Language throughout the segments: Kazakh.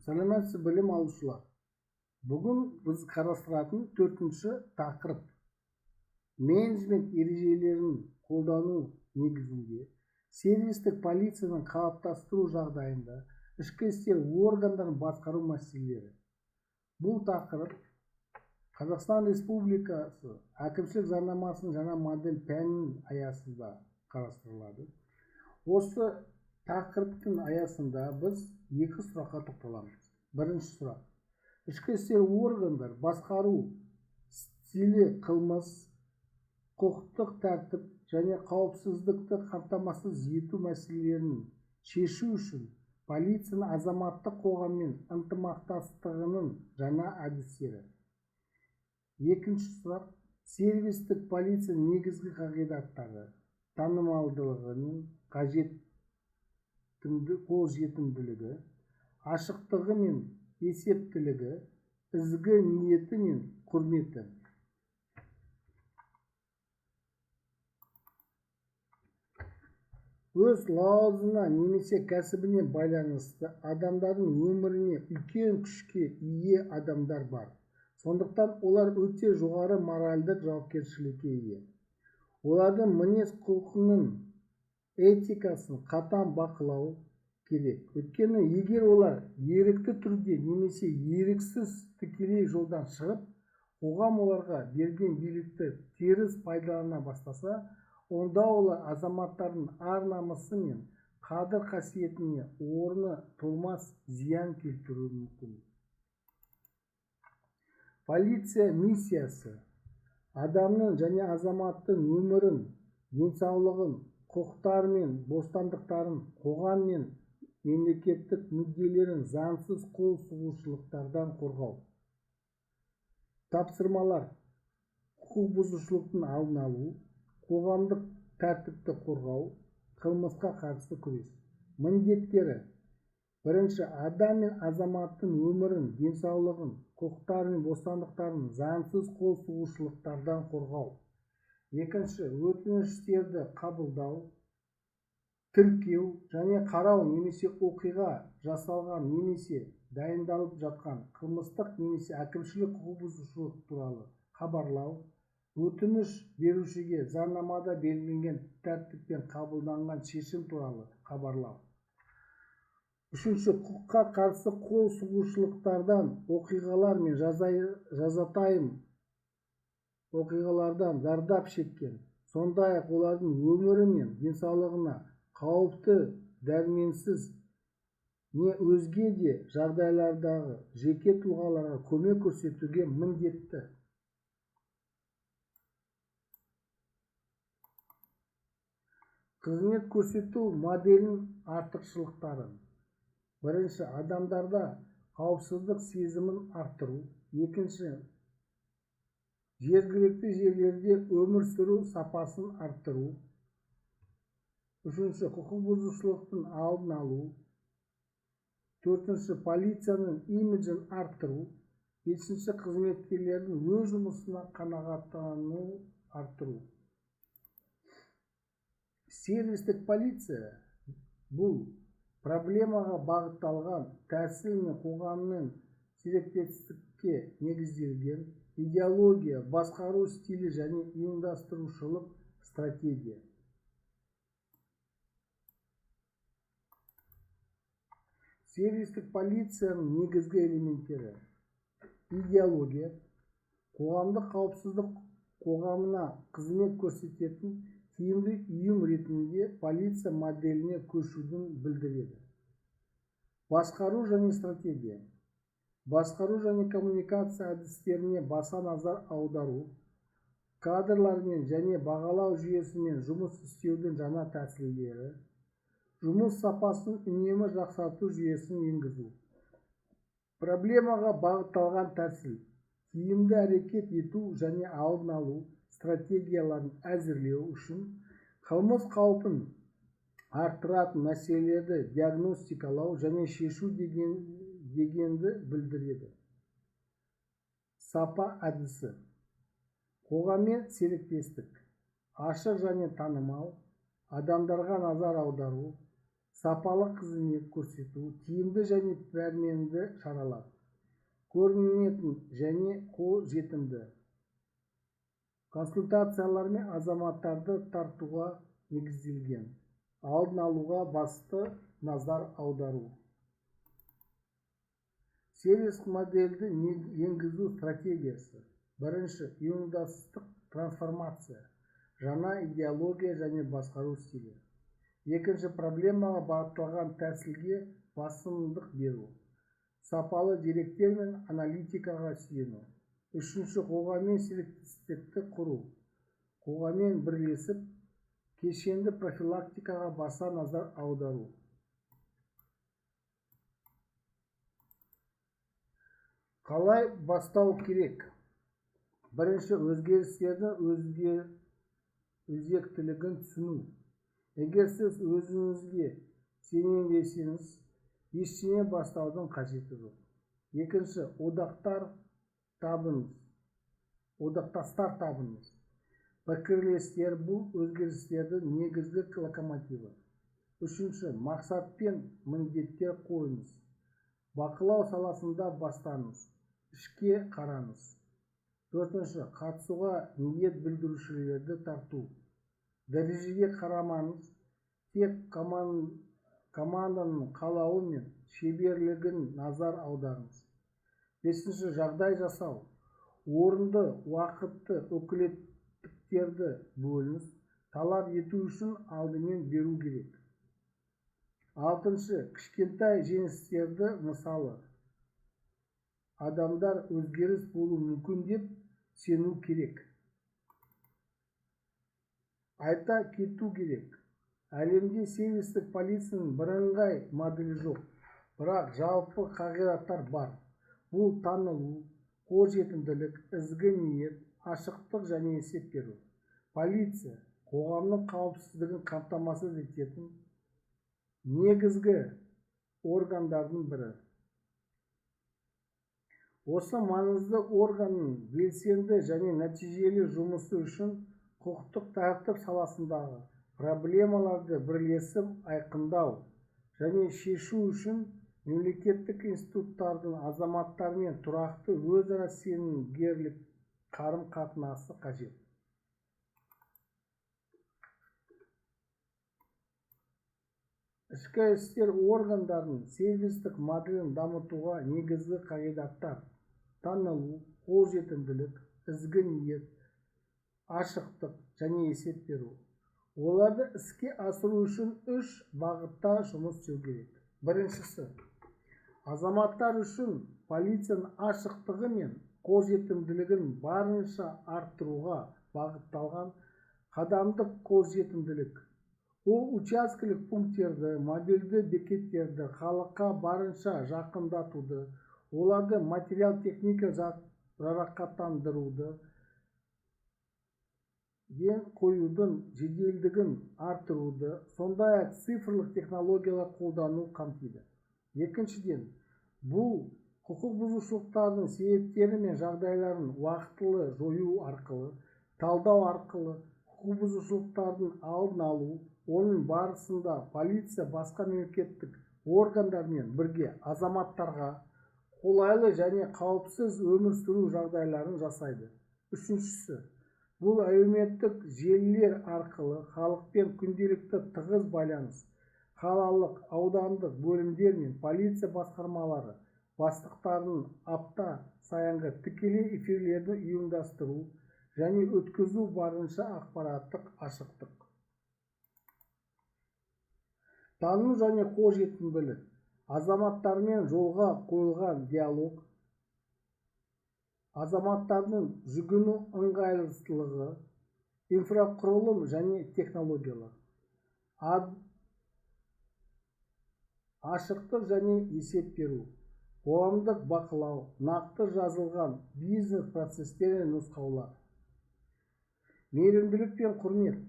Саламатсыз білім алушылар. Бүгін біз қарастыратын 4-ші тақырып менеджмент ережелерін қолдану негізінде сервистік полицияның қалыптастыру жағдайында ішкі істер органдарын басқару мәселелері. Бұл тақырып Қазақстан Республикасы әкімшілік заңнамасының жаңа модель пәнінің аясында қарастырылады. Осы тақырыптың аясында біз екі сұраққа тоқталамыз. Бірінші сұрақ: ішкі істер органдар басқару стилі қылмыс, құқықтық тәртіп және қауіпсіздікті қамтамасыз ету мәселелерін шешу үшін полицияның азаматтық қоғаммен ынтымақтастығының жаңа әдістері. Екінші сұрақ: сервистік полиция негізгі қағидаттары, танымалдылығы мен қолжетімділігі, ашықтығы мен есептілігі, ізгі ниеті мен құрметі. Өз лауазымына немесе кәсібіне байланысты адамдардың өміріне үлкен күшке ие адамдар бар. Сондықтан олар өте жоғары моральдық жауапкершілікке ие. Олардың мінез құлқының этикасын қатаң бақылау керек. Өйткені егер олар ерікті түрде немесе еріксіз тікелей жолдан шығып, қоғам оларға берген билікті теріс пайдалана бастаса, онда олар азаматтардың ар-намысы мен қадір-қасиетіне орны толмас зиян келтіруі мүмкін. Полиция миссиясы адамның және азаматтың өмірін, денсаулығын, құқықтары мен бостандықтарын, қоғам мен мемлекеттік мүдделерін заңсыз қол сұғушылықтардан қорғау. Тапсырмалар: құқық бұзушылықтың алдын алу, қоғамдық тәртіпті қорғау, қылмысқа қарсы күрес. Міндеттері: бірінші, адам мен азаматтың өмірін, денсаулығын, құқықтары мен бостандықтарын заңсыз қол сұғушылықтардан қорғау. Екінші, өтініштерді қабылдау, тіркеу және қарау немесе оқиға жасалған немесе дайындалып жатқан қылмыстық немесе әкімшілік құқық бұзушылық туралы хабарлау, өтініш берушіге заңнамада белгіленген тәртіппен қабылданған шешім туралы хабарлау. Үшінші, құқыққа қарсы қол сұғушылықтардан, оқиғалар мен жазатайым оқиғалардан зардап шеккен, сондай-ақ олардың өмірі мен денсаулығына қауіпті, дәрменсіз не өзге де жағдайлардағы жеке тұлғаларға көмек көрсетуге міндетті. Қызмет көрсету моделінің артықшылықтары: бірінші, адамдарда қауіпсіздік сезімін арттыру. Екінші, жергілікті жерлерде өмір сүру сапасын арттыру. Үшінші, құқық бұзушылықтың алдын алу. Төртінші, полицияның имиджін арттыру. Бесінші, қызметкерлердің өз жұмысына қанағаттануын арттыру. Сервистік полиция бұл проблемаға бағытталған тәсіл мен қоғаммен серіктестікке негізделген идеология, басқару стилі және ұйымдастырушылық стратегия. Сервистік полицияның негізгі элементтері: идеология, қоғамдық қауіпсіздік қоғамына қызмет көрсететін тиімді ұйым ретінде полиция моделіне көшудің білдіреді. Басқару және стратегия. Басқару және коммуникация әдістеріне баса назар аудару, кадрлармен және бағалау жүйесімен жұмыс істеудің жаңа тәсілдері, жұмыс сапасын үнемі жақсарту жүйесін енгізу. Проблемаға бағытталған тәсіл: тиімді әрекет ету және алдын алу стратегияларын әзірлеу үшін қылмыс қаупін арттыратын мәселелерді диагностикалау және шешу дегенді білдіреді. Сапа әдісі: қоғаммен серіктестік, ашық және танымал, адамдарға назар аудару, сапалы қызмет көрсету, тиімді және пәрменді шаралар, көрінетін және қолжетімді консультациялар мен азаматтарды тартуға негізделген, алдын алуға басты назар аудару. Сервис модельді енгізу стратегиясы. Бірінші, ұйымдастық трансформация, жаңа идеология және басқару стилі. Екінші, проблемаға бағытталған тәсілге басымдық беру, сапалы деректер мен аналитикаға сүйену. Үшінші, қоғаммен серіктестікті құру, қоғаммен бірлесіп, кешенді профилактикаға баса назар аудару. Қалай бастау керек? Бірінші, өзгерістердің өзектілігін түсіну. Егер сіз өзіңізге сенбесеңіз, ештеңе бастаудың қажеті жоқ. Екінші, одақтастар табыңыз. Пікірлестер бұл өзгерістердің негізгі локомотиві. Үшінші, мақсат пен міндеттер қойыңыз. Бақылау саласында бастаңыз. Ішке қараңыз. Төртінші, қатысуға ниет білдірушілерді тарту. Дәрежеге қарамаңыз, тек команданың қалауы мен шеберлігін назар аударыңыз. Бесінші, жағдай жасау. Орынды, уақытты, өкілеттіктерді бөліңіз. Талап ету үшін алдымен беру керек. Алтыншы, кішкентай жеңістерді мысалы. Адамдар өзгеріс болу мүмкін деп сену керек. Айта кету керек. Әлемде сервистік полицияның бірыңғай моделі жоқ, бірақ жалпы қағидаттар бар. Бұл танылу, қолжетімділік, ізгі ниет, ашықтық және есеп беру. Полиция қоғамның қауіпсіздігін қамтамасыз ететін негізгі органдардың бірі. Осы маңызды органның белсенді және нәтижелі жұмысы үшін құқықтық тәртіп саласындағы проблемаларды бірлесіп айқындау және шешу үшін мемлекеттік институттардың азаматтармен тұрақты өзара сенімгерлік қарым-қатынасы қажет. Ішкі істер органдарының сервистік моделін дамытуға негізгі қағидаттар: танылу, қолжетімділік, ізгі ниет, ашықтық және есеп беру. Оларды іске асыру үшін 3 бағытта жұмыс істеу керек. Біріншісі, азаматтар үшін полицияның ашықтығы мен қолжетімділігін барынша арттыруға бағытталған қадамдық қолжетімділік. Ол учаскелік пункттерді, мобильді бекеттерді халыққа барынша жақындатуды, оларды материал-техника жарақтандыруды, ден қоюдың жеделдігін арттыруды, сондай-ақ цифрлық технологиялар қолдану қамтиды. Екіншіден, бұл құқық бұзушылықтардың себептері мен жағдайларын уақытылы жою арқылы, талдау арқылы құқық бұзушылықтардың алдын алу, оның барысында полиция басқа мемлекеттік органдармен бірге азаматтарға қолайлы және қауіпсіз өмір сүру жағдайларын жасайды. Үшіншісі, бұл әлеуметтік желілер арқылы халықпен күнделікті тығыз байланыс, қалалық, аудандық бөлімдер мен полиция басқармалары бастықтарының апта сайынғы тікелей эфирлерді ұйымдастыру және өткізу барынша ақпараттық ашықтық. Тану және қолжетімділік. Азаматтармен жолға қойылған диалог, азаматтардың жүгіну ыңғайлылығы, инфрақұрылым және технологиялар, ашықтық және есеп беру, қоғамдық бақылау, нақты жазылған бизнес процестер мен нұсқаулар. Мейірімділік пен құрмет.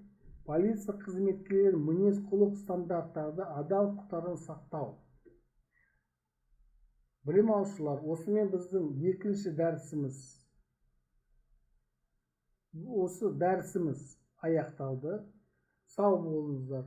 Полиция қызметкерлері мінез-құлық стандарттарды, адам құқықтарын сақтау. Білім алушылар, осымен біздің екінші дәрісіміз аяқталды. Сау болыңыздар.